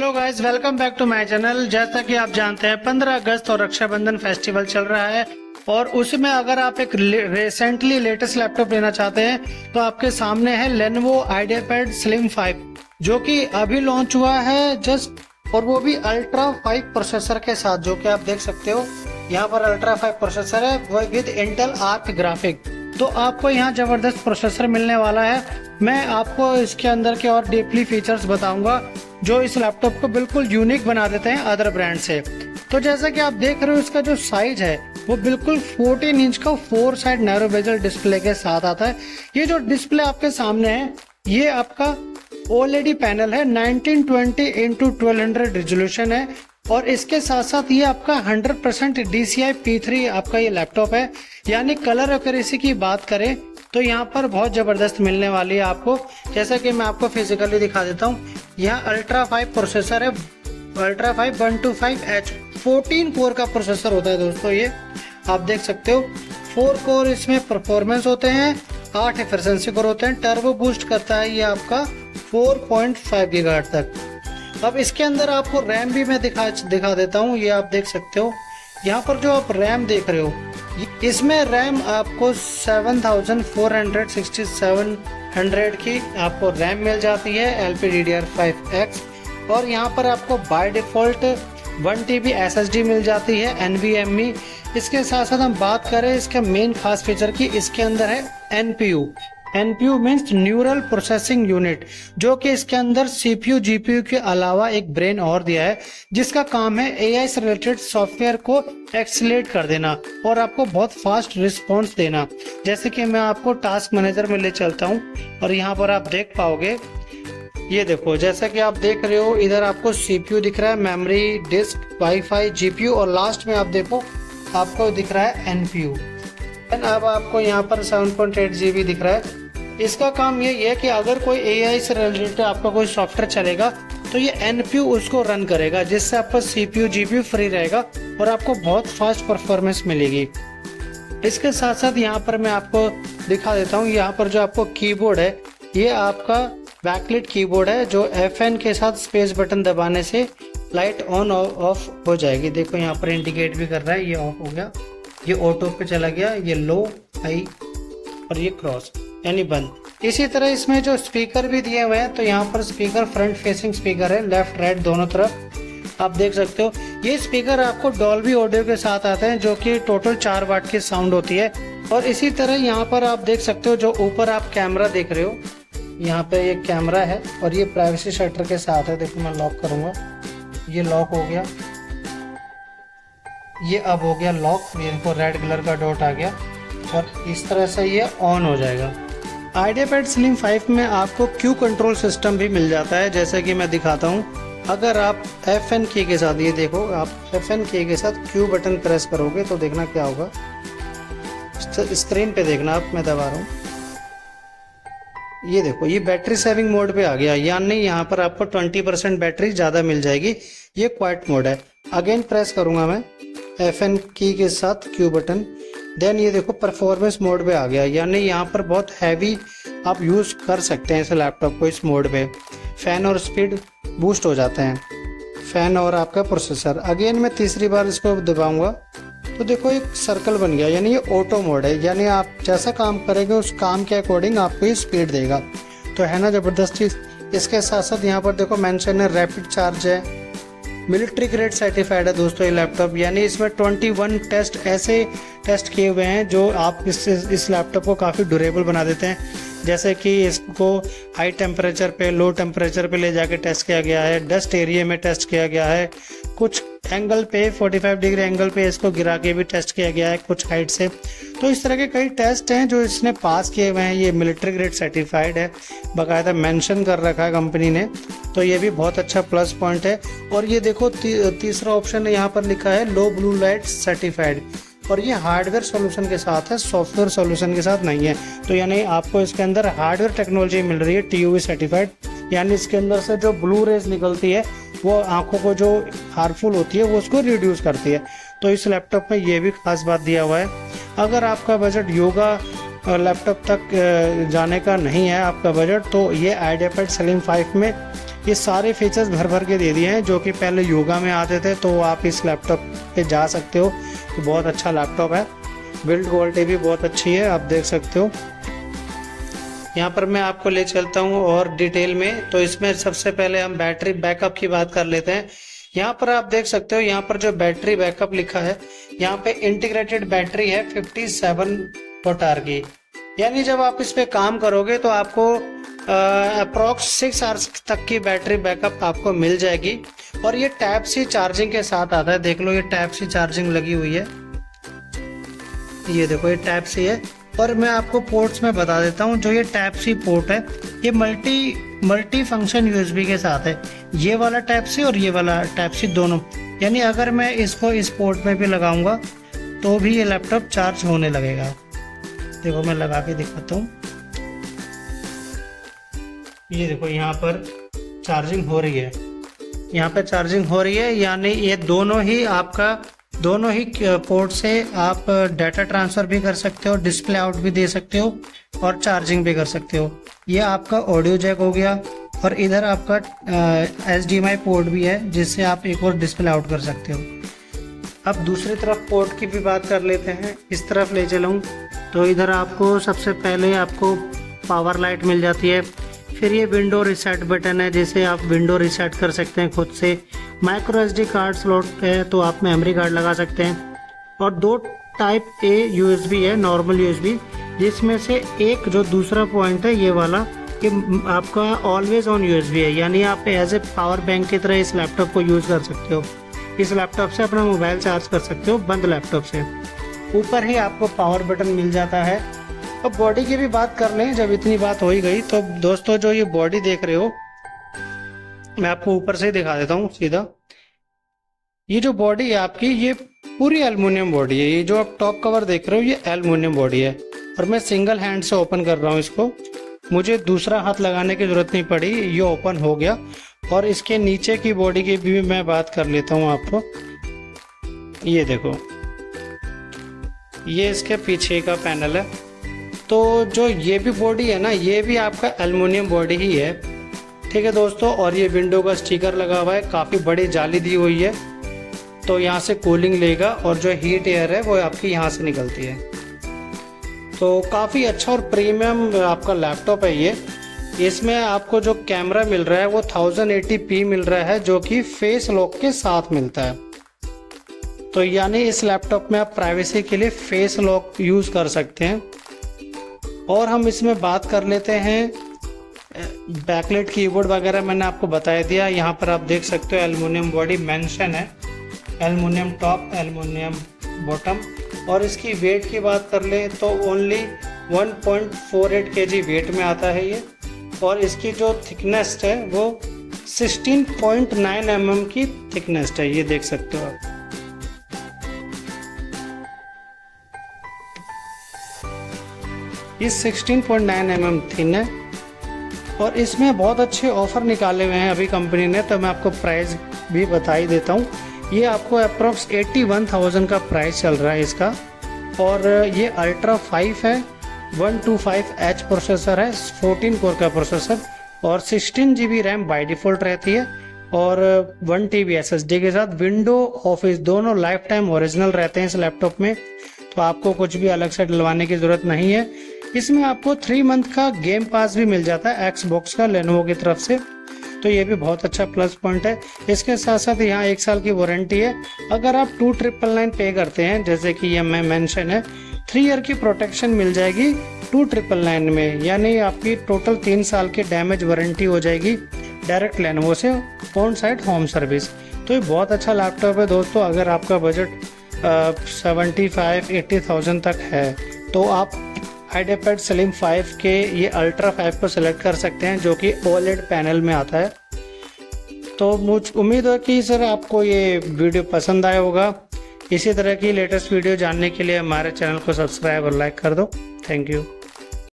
Hello guys, welcome back to my channel. जैसा कि आप जानते हैं 15 अगस्त और रक्षाबंधन फेस्टिवल चल रहा है और उसमें अगर आप एक रिसेंटली लेटेस्ट लैपटॉप लेना चाहते हैं तो आपके सामने है Lenovo IdeaPad Slim 5 जो कि अभी लॉन्च हुआ है जस्ट, और वो भी अल्ट्रा 5 प्रोसेसर के साथ, जो कि आप देख सकते हो यहाँ पर अल्ट्रा 5 प्रोसेसर है वो विद इंटेल आर्क ग्राफिक। तो आपको यहाँ जबरदस्त प्रोसेसर मिलने वाला है। मैं आपको इसके अंदर के और डीपली फीचर्स बताऊंगा जो इस लैपटॉप को बिल्कुल यूनिक बना देते हैं अदर ब्रांड से। तो जैसा कि आप देख रहे हो इसका जो साइज है वो बिल्कुल 14 इंच का 4 साइड नैरो बेजल डिस्प्ले के साथ आता है। ये जो डिस्प्ले आपके सामने है ये आपका OLED पैनल है, 1920x1200 रेजोल्यूशन है और इसके साथ साथ ये आपका 100% DCI P3 आपका ये लैपटॉप है। यानी कलर एक्यूरेसी की बात करें तो यहाँ पर बहुत जबरदस्त मिलने वाली है आपको। जैसा कि मैं आपको फिजिकली दिखा देता हूँ, यहाँ अल्ट्रा 5 प्रोसेसर है, अल्ट्रा 5 125H 14 कोर का प्रोसेसर होता है दोस्तों। ये आप देख सकते हो 4 कोर इसमें परफॉर्मेंस होते हैं, 8 एफिशिएंसी कोर होते हैं, टर्बो बूस्ट करता है ये आपका 4.5 गीगाहर्ट्ज तक। अब इसके अंदर आपको रैम भी मैं दिखा देता हूँ। ये आप देख सकते हो यहाँ पर जो आप रैम देख रहे हो इसमें रैम आपको 7467 की आपको रैम मिल जाती है LPDDR5X, और यहाँ पर आपको बाय डिफॉल्ट 1 TB SSD मिल जाती है NVMe। इसके साथ साथ हम बात करें इसके मेन खास फीचर की, इसके अंदर है NPU means neural processing unit, जो कि इसके अंदर CPU GPU के अलावा एक ब्रेन और दिया है जिसका काम है AI से रिलेटेड सॉफ्टवेयर को एक्सीलरेट कर देना और आपको बहुत फास्ट रिस्पॉन्स देना। जैसे कि मैं आपको टास्क मैनेजर में ले चलता हूं और यहाँ पर आप देख पाओगे, ये देखो जैसा कि आप देख रहे हो इधर आपको CPU दिख रहा है, मेमोरी, डिस्क, वाईफाई, GPU और लास्ट में आप देखो आपको दिख रहा है NPU। अब आपको यहाँ पर 7.8 GB दिख रहा है। इसका काम ये है कि अगर कोई AI से रिलेटेड आपका कोई सॉफ्टवेयर चलेगा तो ये NPU उसको रन करेगा, जिससे आपका CPU GPU फ्री रहेगा और आपको बहुत फास्ट परफॉर्मेंस मिलेगी। इसके साथ साथ यहाँ पर मैं आपको दिखा देता हूँ, यहाँ पर जो आपको कीबोर्ड है ये आपका बैकलिट कीबोर्ड है जो FN के साथ स्पेस बटन दबाने से लाइट ऑन ऑफ हो जाएगी। देखो यहाँ पर इंडिकेट भी कर रहा है, ये ऑफ हो गया, ये ऑटो पे चला गया, ये लो, हाई और ये क्रॉस यानी बंद। इसी तरह इसमें जो स्पीकर भी दिए हुए हैं तो यहाँ पर स्पीकर फ्रंट फेसिंग स्पीकर है, लेफ्ट राइट दोनों तरफ आप देख सकते हो। ये स्पीकर आपको डॉल्बी ऑडियो के साथ आते हैं जो कि टोटल 4 वाट की साउंड होती है। और इसी तरह यहाँ पर आप देख सकते हो जो ऊपर आप कैमरा देख रहे हो, यहाँ पे एक कैमरा है और ये प्राइवेसी शटर के साथ है। देखो मैं लॉक करूंगा, ये लॉक हो गया, ये अब हो गया लॉक, ये इनको रेड कलर का डॉट आ गया और इस तरह से ये ऑन हो जाएगा। IdeaPad Slim 5 में आपको Q कंट्रोल सिस्टम भी मिल जाता है, जैसे कि मैं दिखाता हूँ। अगर आप FN की के साथ, ये देखो आप FN की के साथ Q बटन प्रेस करोगे तो देखना क्या होगा, स्क्रीन पे देखना आप, मैं दबा रहा हूँ, ये देखो ये बैटरी सेविंग मोड पे आ गया, यानी यहाँ पर आपको 20% बैटरी ज़्यादा मिल जाएगी। ये क्वाइट मोड है। अगेन प्रेस करूँगा मैं FN की के साथ Q बटन, देन ये देखो परफॉर्मेंस मोड पे आ गया, यानी यहाँ पर बहुत हैवी आप यूज़ कर सकते हैं इस लैपटॉप को। इस मोड पे फ़ैन और स्पीड बूस्ट हो जाते हैं, फ़ैन और आपका प्रोसेसर। अगेन मैं तीसरी बार इसको दबाऊंगा तो देखो एक सर्कल बन गया, यानी ये ऑटो मोड है, यानी आप जैसा काम करेंगे उस काम के अकॉर्डिंग आपको ये स्पीड देगा। तो है ना जबरदस्त चीज़। इसके साथ साथ यहाँ पर देखो मेंशन है रैपिड चार्ज है, मिलिट्री ग्रेड सर्टिफाइड है दोस्तों ये लैपटॉप, यानी इसमें 21 टेस्ट ऐसे टेस्ट किए हुए हैं जो आप इस लैपटॉप को काफ़ी ड्यूरेबल बना देते हैं। जैसे कि इसको हाई टेम्परेचर पे, लो टेम्परेचर पे ले जाके टेस्ट किया गया है, डस्ट एरिया में टेस्ट किया गया है, कुछ एंगल पे 45 डिग्री एंगल पे इसको गिरा के भी टेस्ट किया गया है, कुछ हाइट से। तो इस तरह के कई टेस्ट हैं जो इसने पास किए हुए हैं। ये मिलिट्री ग्रेड सर्टिफाइड है, बाकायदा मेंशन कर रखा है कंपनी ने, तो ये भी बहुत अच्छा प्लस पॉइंट है। और ये देखो तीसरा ऑप्शन यहाँ पर लिखा है लो ब्लू लाइट सर्टिफाइड, और ये हार्डवेयर सॉल्यूशन के साथ है, सॉफ्टवेयर सॉल्यूशन के साथ नहीं है। तो यानी आपको इसके अंदर हार्डवेयर टेक्नोलॉजी मिल रही है TUV सर्टिफाइड, यानी इसके अंदर से जो ब्लू रेज निकलती है वो आंखों को जो हार्मफुल होती है वो उसको रिड्यूस करती है। तो इस लैपटॉप में ये भी खास बात दिया हुआ है। अगर आपका बजट योगा लैपटॉप तक जाने का नहीं है आपका बजट, तो ये IdeaPad Slim 5 में ये सारे फीचर्स भर भर के दे दिए हैं जो कि पहले योगा में आते थे, तो आप इस लैपटॉप पे जा सकते हो। तो बहुत अच्छा लैपटॉप है, बिल्ड क्वालिटी भी बहुत अच्छी है, आप देख सकते हो। यहाँ पर मैं आपको ले चलता हूँ और डिटेल में। तो इसमें सबसे पहले हम बैटरी बैकअप की बात कर लेते हैं। यहाँ पर आप देख सकते हो, यहाँ पर जो बैटरी बैकअप लिखा है, यहाँ पे इंटीग्रेटेड बैटरी है 57 वॉट आवर की। यानी जब आप इस पे काम करोगे तो आपको अप्रोक्स 6 आवर्स तक की बैटरी बैकअप आपको मिल जाएगी। और ये टाइप सी चार्जिंग के साथ आता है, देख लो ये टाइप सी चार्जिंग लगी हुई है, ये देखो ये टाइप सी है। और मैं आपको पोर्ट्स में बता देता हूँ, जो ये टाइप सी पोर्ट है ये मल्टी फंक्शन यूएसबी के साथ है, ये वाला टाइप सी और ये वाला टाइप सी दोनों। यानी अगर मैं इसको इस पोर्ट में भी लगाऊंगा तो भी ये लैपटॉप चार्ज होने लगेगा। देखो मैं लगा के दिखाता हूँ, ये देखो यहाँ पर चार्जिंग हो रही है, यहाँ पे चार्जिंग हो रही है। यानी ये दोनों ही पोर्ट से आप डाटा ट्रांसफ़र भी कर सकते हो, डिस्प्ले आउट भी दे सकते हो और चार्जिंग भी कर सकते हो। ये आपका ऑडियो जैक हो गया और इधर आपका HDMI पोर्ट भी है जिससे आप एक और डिस्प्ले आउट कर सकते हो। अब दूसरी तरफ पोर्ट की भी बात कर लेते हैं, इस तरफ ले चलूँ तो इधर आपको सबसे पहले आपको पावर लाइट मिल जाती है। फिर ये विंडो रीसेट बटन है, जैसे आप विंडो रीसेट कर सकते हैं खुद से। माइक्रो SD कार्ड स्लॉट है तो आप मेमोरी कार्ड लगा सकते हैं। और 2 टाइप A USB है, नॉर्मल USB, जिसमें से एक जो दूसरा पॉइंट है ये वाला, कि आपका ऑलवेज ऑन USB है। यानी आप एज ए पावर बैंक की तरह इस लैपटॉप को यूज़ कर सकते हो। इस लैपटॉप से अपना मोबाइल चार्ज कर सकते हो बंद लैपटॉप से। ऊपर ही आपको पावर बटन मिल जाता है। अब बॉडी की भी बात कर लें, जब इतनी बात हो ही गई तो दोस्तों जो ये बॉडी देख रहे हो, मैं आपको ऊपर से दिखा देता हूँ सीधा। ये जो बॉडी है आपकी, ये पूरी एल्युमिनियम बॉडी है। ये जो आप टॉप कवर देख रहे हो ये एल्युमिनियम बॉडी है और मैं सिंगल हैंड से ओपन कर रहा हूँ इसको, मुझे दूसरा हाथ लगाने की जरूरत नहीं पड़ी, ये ओपन हो गया। और इसके नीचे की बॉडी की भी मैं बात कर लेता हूँ आपको। ये देखो, ये इसके पीछे का पैनल है। तो जो ये भी बॉडी है ना, ये भी आपका एल्युमिनियम बॉडी ही है, ठीक है दोस्तों। और ये विंडो का स्टिकर लगा हुआ है, काफ़ी बड़ी जाली दी हुई है, तो यहाँ से कूलिंग लेगा और जो हीट एयर है वो आपकी यहाँ से निकलती है। तो काफ़ी अच्छा और प्रीमियम आपका लैपटॉप है ये। इसमें आपको जो कैमरा मिल रहा है वो 1080p मिल रहा है, जो कि फेस लॉक के साथ मिलता है। तो यानी इस लैपटॉप में आप प्राइवेसी के लिए फेस लॉक यूज़ कर सकते हैं। और हम इसमें बात कर लेते हैं बैकलाइट कीबोर्ड वगैरह, मैंने आपको बता दिया। यहाँ पर आप देख सकते हो एल्युमिनियम बॉडी मेंशन है, एल्युमिनियम टॉप, एल्युमिनियम बॉटम। और इसकी वेट की बात कर ले तो ओनली 1.48 kg वेट में आता है ये। और इसकी जो थिकनेस है वो 16.9 mm की थिकनेस है, ये देख सकते हो आप। ये 16.9 mm थिन है। और इसमें बहुत अच्छे ऑफर निकाले हुए हैं अभी कंपनी ने, तो मैं आपको प्राइस भी बता ही देता हूँ। ये आपको अप्रॉक्स 81,000 का प्राइस चल रहा है इसका। और ये अल्ट्रा 5 है, 125H प्रोसेसर है, 14 कोर का प्रोसेसर और 16 GB रैम बाय डिफ़ॉल्ट रहती है। और 1 TB SSD के साथ विंडो ऑफिस दोनों लाइफ टाइम ओरिजिनल रहते हैं इस लैपटॉप में, तो आपको कुछ भी अलग से डलवाने की ज़रूरत नहीं है। इसमें आपको 3 मंथ का गेम पास भी मिल जाता है Xbox का लेनोवो की तरफ से, तो ये भी बहुत अच्छा प्लस पॉइंट है। इसके साथ साथ यहाँ 1 साल की वारंटी है। अगर आप 2999 पे करते हैं, जैसे कि ये मैं मेंशन है, 3 ईयर की प्रोटेक्शन मिल जाएगी 2999 में। यानी आपकी टोटल 3 साल की डैमेज वारंटी हो जाएगी डायरेक्ट लेनोवो से, ऑन साइट होम सर्विस। तो ये बहुत अच्छा लैपटॉप है दोस्तों। अगर आपका बजट 75-80,000 तक है तो आप आइडियापैड स्लिम 5 के ये अल्ट्रा 5 को सिलेक्ट कर सकते हैं, जो कि OLED पैनल में आता है। तो मुझे उम्मीद है कि सर आपको ये वीडियो पसंद आया होगा। इसी तरह की लेटेस्ट वीडियो जानने के लिए हमारे चैनल को सब्सक्राइब और लाइक कर दो। Thank you.